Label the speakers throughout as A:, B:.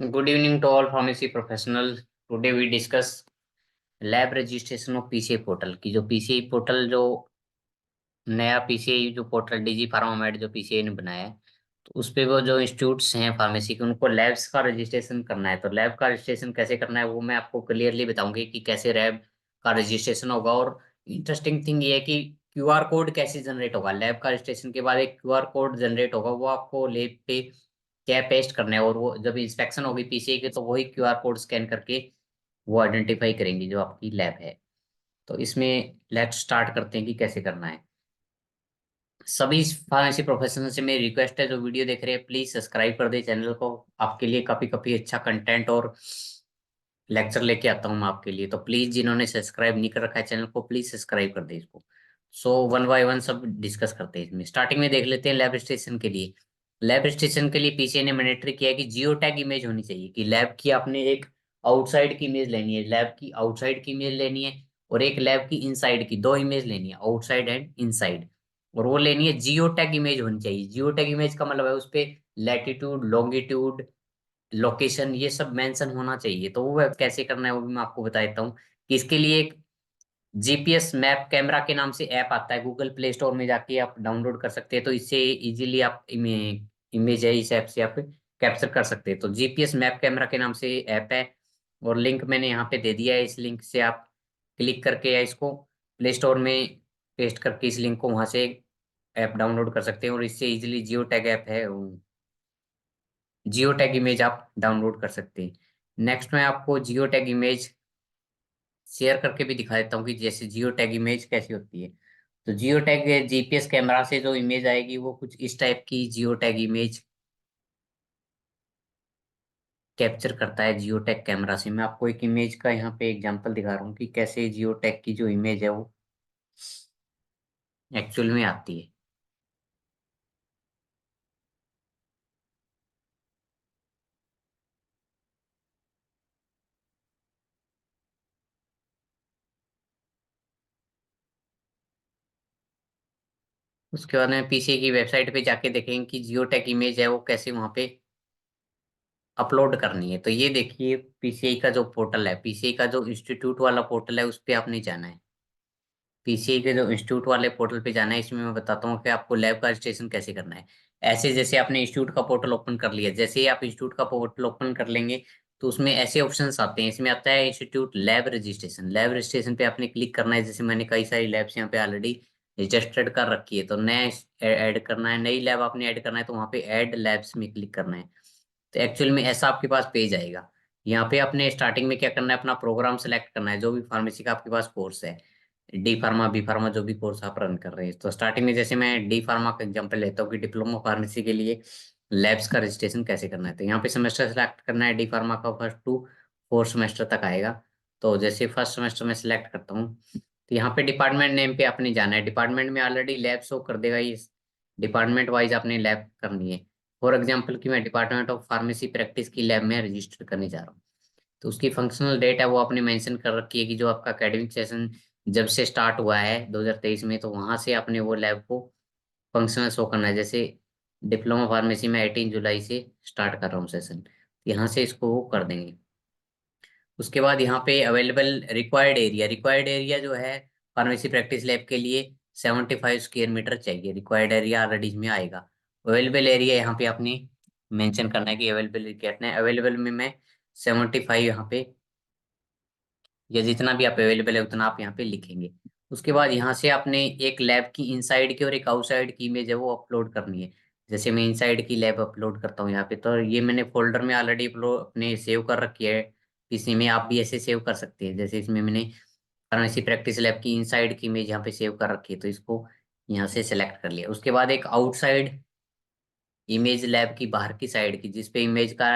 A: Good evening to all pharmacy professionals. Today we discuss lab registration of PCI portal की जो PCI portal जो नया PCI जो portal DG फार्मामेड जो PCI ने बनाया है। तो उस पे वो जो इंस्टीट्यूट्स हैं फार्मेसी के उनको लैब्स का रजिस्ट्रेशन करना है। तो लैब का रजिस्ट्रेशन कैसे करना है वो मैं आपको क्लियरली बताऊंगी कि कैसे लैब का रजिस्ट्रेशन होगा। और इंटरेस्टिंग थिंग ये है कि क्यूआर कोड कैसे जनरेट होगा। लैब का रजिस्ट्रेशन के बाद एक क्यूआर कोड जनरेट होगा, वो आपको लैब पे क्या पेस्ट करना है और वो जब इंस्पेक्शन होगी पीसीआई की तो वही क्यूआर कोड स्कैन करके वो आइडेंटिफाई करेंगी जो आपकी लैब है। तो इसमें लेट्स स्टार्ट करते हैं कि कैसे करना है। सभी फार्मेसी प्रोफेशनल से मेरी रिक्वेस्ट है, जो वीडियो देख रहे हैं प्लीज सब्सक्राइब कर दे चैनल को। आपके लिए काफी काफी अच्छा कंटेंट और लेक्चर लेके आता हूँ मैं आपके लिए। तो प्लीज जिन्होंने सब्सक्राइब नहीं कर रखा है चैनल को प्लीज सब्सक्राइब कर दे इसको। सो वन बाय वन सब डिस्कस करते हैं। इसमें स्टार्टिंग में देख लेते हैं लैब रजिस्ट्रेशन के लिए। लैब रजिस्ट्रेशन के लिए पीसीआई ने मैंडेटरी किया है कि जियो टैग इमेज होनी चाहिए, कि लैब की आपने एक आउटसाइड की इमेज लेनी है, लैब की आउटसाइड की इमेज लेनी है और एक लैब की इनसाइड की, दो इमेज लेनी है, आउटसाइड एंड इनसाइड। और वो लेनी है जियो टैग इमेज होनी चाहिए। जियो टैग इमेज का मतलब है उस पे लैटिट्यूड लॉन्गिट्यूड लोकेशन ये सब मेंशन होना चाहिए। तो वो कैसे करना है वो भी मैं आपको बता देता हूँ कि इसके लिए एक जीपीएस मैप कैमरा के नाम से ऐप आता है, गूगल प्ले स्टोर में जाके आप डाउनलोड कर सकते हैं। तो इससे इजीली आप इमेज है इस ऐप से आप कैप्चर कर सकते हैं। तो जीपीएस मैप कैमरा के नाम से ऐप है और लिंक मैंने यहाँ पे दे दिया है। इस लिंक से आप क्लिक करके या इसको प्ले स्टोर में पेस्ट करके इस लिंक को वहां से ऐप डाउनलोड कर सकते हैं और इससे इजीली जियो टैग ऐप है, जियो टैग इमेज आप डाउनलोड कर सकते हैं। नेक्स्ट मैं आपको जियो टैग इमेज शेयर करके भी दिखा देता हूँ कि जैसे जियो टैग इमेज कैसी होती है। तो जियो टैग जीपीएस कैमरा से जो इमेज आएगी वो कुछ इस टाइप की जियो टैग इमेज कैप्चर करता है। जियो टैग कैमरा से मैं आपको एक इमेज का यहाँ पे एग्जांपल दिखा रहा हूँ कि कैसे जियो टैग की जो इमेज है वो एक्चुअल में आती है। उसके बाद में पीसीआई की वेबसाइट पे जाके देखेंगे कि जियो टैग इमेज है वो कैसे वहाँ पे अपलोड करनी है। तो ये देखिए पीसीआई का जो पोर्टल है, पीसीआई का जो इंस्टीट्यूट वाला पोर्टल है उस पे आपने जाना है। पीसीआई के जो इंस्टीट्यूट वाले पोर्टल पे जाना है। इसमें मैं बताता हूँ कि आपको लैब का रजिस्ट्रेशन कैसे करना है। ऐसे जैसे आपने इंस्टीट्यूट का पोर्टल ओपन कर लिया, जैसे ही आप इंस्टीट्यूट का पोर्टल ओपन कर लेंगे तो उसमें ऐसे ऑप्शंस आते हैं। इसमें आता है institute lab registration. Lab registration पे आपने क्लिक करना है। जैसे मैंने कई सारी लैब्स यहाँ पे ऑलरेडी रजिस्टर्ड कर रखी है तो नया ऐड करना है, नई लैब आपने ऐड करना है तो वहाँ पे ऐड लैब्स में क्लिक करना है। तो एक्चुअल में ऐसा आपके पास पेज आएगा। यहाँ पे आपने स्टार्टिंग में क्या करना है, अपना प्रोग्राम सेलेक्ट करना है जो भी फार्मेसी का आपके पास कोर्स है, डी फार्मा बी फार्मा जो भी कोर्स आप रन कर रहे हैं। तो स्टार्टिंग में जैसे मैं डी फार्मा का एग्जांपल लेता हूँ कि डिप्लोमा फार्मेसी के लिए लैब्स का रजिस्ट्रेशन कैसे करना है। तो यहाँ पे सेमेस्टर सेलेक्ट करना है, डी फार्मा का फर्स्ट टू फोर्थ सेमेस्टर तक आएगा। तो जैसे फर्स्ट सेमेस्टर में सिलेक्ट करता हूँ तो यहाँ पे डिपार्टमेंट नेम पे आपने जाना है। डिपार्टमेंट में ऑलरेडी लैब शो कर देगा, इस डिपार्टमेंट वाइज आपने लैब करनी है। फॉर एग्जाम्पल कि मैं डिपार्टमेंट ऑफ फार्मेसी प्रैक्टिस की लैब में रजिस्टर करने जा रहा हूँ। तो उसकी फंक्शनल डेट है वो आपने मेंशन कर रखी है कि जो आपका एकेडमिक सेशन जब से स्टार्ट हुआ है 2023 में, तो वहां से आपने वो लैब को फंक्शनल शो करना है। जैसे डिप्लोमा फार्मेसी में 18 जुलाई से स्टार्ट कर रहा हूँ सेशन, यहाँ से इसको वो कर देंगे। उसके बाद यहाँ पे अवेलेबल रिक्वायर्ड एरिया जो है फार्मेसी प्रैक्टिस लैब के लिए 75 स्क्वायर मीटर चाहिए। रिक्वायर्ड एरिया ऑलरेडी इसमें आएगा। अवेलेबल एरिया यहाँ पे आपने मेंशन करना है कि अवेलेबल कितना है। अवेलेबल में मैं 75 यहाँ पे, या जितना भी आप अवेलेबल है उतना आप यहाँ पे लिखेंगे। उसके बाद यहाँ से आपने एक लैब की इनसाइड की और एक आउटसाइड की इमेज है वो अपलोड करनी है। जैसे मैं इनसाइड की लैब अपलोड करता हूँ यहाँ पे, तो ये मैंने फोल्डर में ऑलरेडी अपलोड अपने सेव कर रखी है। इसी में आप भी ऐसे सेव कर सकते हैं। जैसे इसमें मैंने फार्मेसी प्रैक्टिस लैब की इनसाइड की इमेज यहाँ पे सेव कर रखी है तो इसको यहाँ से सेलेक्ट कर लिया। उसके बाद एक आउटसाइड इमेज लैब की बाहर की साइड की, जिसपे इमेज का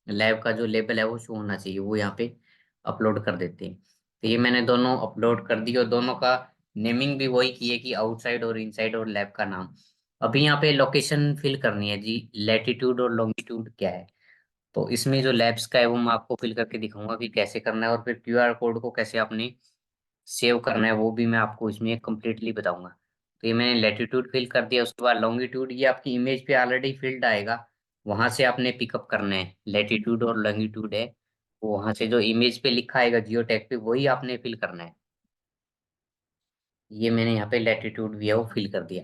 A: लैब का जो लेबल है वो शो होना चाहिए, वो यहाँ पे अपलोड कर देते हैं। तो ये मैंने दोनों अपलोड कर दी और दोनों का नेमिंग भी वही की है कि आउटसाइड और इनसाइड और लैब का नाम। अभी यहाँ पे लोकेशन फिल करनी है जी, लैटिट्यूड और लॉन्गिट्यूड क्या है। तो इसमें जो लैब्स का है वो मैं आपको फिल करके दिखाऊंगा कि कैसे करना है और फिर क्यूआर कोड को कैसे आपने सेव करना है वो भी मैं आपको इसमें कम्प्लीटली बताऊंगा। तो ये मैंने लैटिट्यूड फिल कर दिया। उसके बाद लॉन्गिट्यूड ये आपकी इमेज पे ऑलरेडी फील्ड आएगा वहां से आपने पिकअप करना है, लैटिट्यूड और लॉन्गिट्यूड है, वो वहां से जो इमेज पे लिखा आएगा जियो टैग पे वही आपने फिल करना है। ये मैंने यहाँ पे लैटिट्यूड भी है वो फिल कर दिया।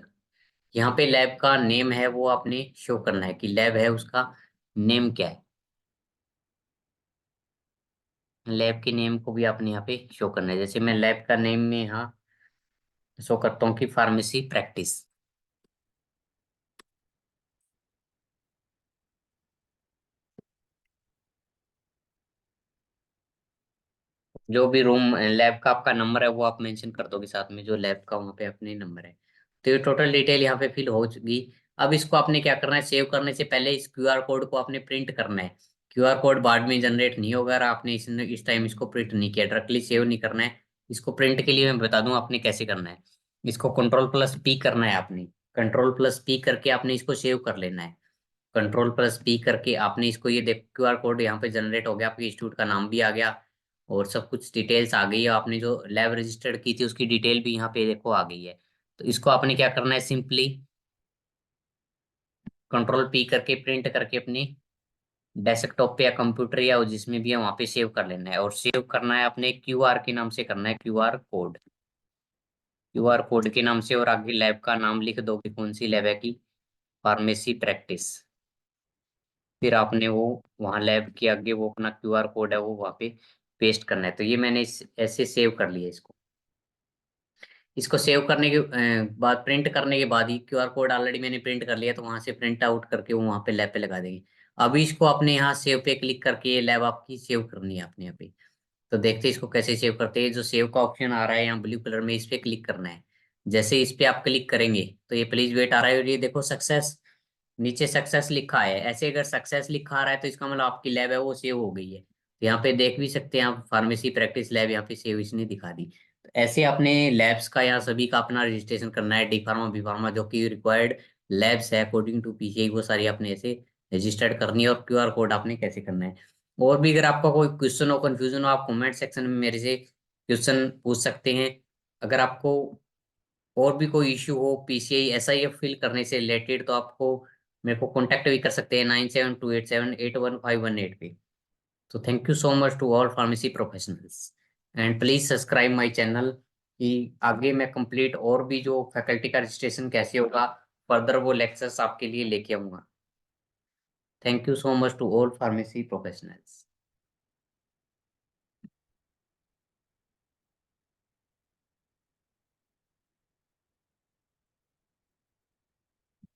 A: यहाँ पे लैब का नेम है वो आपने शो करना है कि लैब है उसका नेम क्या है। लैब के नेम को भी आपने यहाँ पे शो करना है। जैसे मैं लैब का नेम में यहाँ शो करता हूँ कि फार्मेसी प्रैक्टिस। जो भी रूम लैब का आपका नंबर है वो आप मेंशन कर दोगे साथ में, जो लैब का वहाँ पे अपने नंबर है। तो ये टोटल डिटेल यहाँ पे फिल हो चुकी। अब इसको आपने क्या करना है, सेव करने से पहले इस क्यूआर कोड को आपने प्रिंट करना है। क्यूआर कोड बाद में जनरेट नहीं होगा अगर आपने इस टाइम इसको प्रिंट नहीं किया, डायरेक्टली सेव नहीं करना है। इसको प्रिंट के लिए मैं बता दूं आपने कैसे करना है। इसको कंट्रोल+P करना है आपने। कंट्रोल+P करके आपने इसको सेव कर लेना है। कंट्रोल+P करके आपने इसको, ये देख क्यूआर कोड यहाँ पे जनरेट हो गया, आपके इंस्टीट्यूट का नाम भी आ गया और सब कुछ डिटेल्स आ गई है। आपने जो लैब रजिस्टर्ड की थी उसकी डिटेल भी यहाँ पे देखो आ गई है। तो इसको आपने क्या करना है, सिंपली कंट्रोल+P करके प्रिंट करके अपने डेस्कटॉप पे या कंप्यूटर या जिसमें भी है वहाँ पे सेव कर लेना है। और सेव करना है अपने क्यूआर के नाम से करना है, क्यूआर कोड। क्यूआर कोड के नाम से, और आगे लैब का नाम लिख दो कि कौन सी लैब है की, फार्मेसी प्रैक्टिस। फिर आपने वो वहाँ लैब के आगे वो अपना क्यूआर कोड है वो वहाँ पे पेस्ट करना है। तो ये मैंने ऐसे सेव कर लिया इसको। इसको सेव करने के बाद, प्रिंट करने के बाद ही, क्यूआर कोड ऑलरेडी मैंने प्रिंट कर लिया तो वहां से प्रिंट आउट करके वो वहाँ पे लैब पे लगा देंगे। अभी इसको अपने यहाँ सेव पे क्लिक करके ये लैब आपकी सेव करनी है अपने यहाँ पे। तो देखते हैं इसको कैसे सेव करते हैं। जो सेव का ऑप्शन आ रहा है यहाँ ब्लू कलर में, इस पे क्लिक करना है। जैसे इस पे आप क्लिक करेंगे तो ये प्लीज वेट आ रहा है और ये देखो सक्सेस, नीचे सक्सेस लिखा है। ऐसे अगर सक्सेस लिखा आ रहा है तो इसका मतलब आपकी लैब है वो सेव हो गई है। तो यहाँ पे देख भी सकते हैं आप, फार्मेसी प्रैक्टिस लैब यहाँ पे सेव इसने दिखा दी। तो ऐसे अपने लैब्स का यहाँ सभी का अपना रजिस्ट्रेशन करना है। डी फार्मा, बी फार्मा जो कि रिक्वायर्ड लैब्स है अकॉर्डिंग टू पीसीआई, वो सारी आपने ऐसे रजिस्टर्ड करनी है। और क्यूआर कोड आपने कैसे करना है। और भी अगर आपका कोई क्वेश्चन हो, कंफ्यूजन हो, आप कमेंट सेक्शन में मेरे से क्वेश्चन पूछ सकते हैं। अगर आपको और भी कोई इश्यू हो पीसीआई एसआईएफ फिल करने से रिलेटेड तो आपको मेरे को कांटेक्ट भी कर सकते हैं 9728781518 पे। तो thank you so much to all pharmacy professionals and please subscribe my channel कि आगे मैं कंप्लीट और भी जो फैकल्टी का रजिस्ट्रेशन कैसे होगा फर्दर वो लेक्चर्स आपके लिए लेके आऊंगा। Thank you so much to all pharmacy professionals.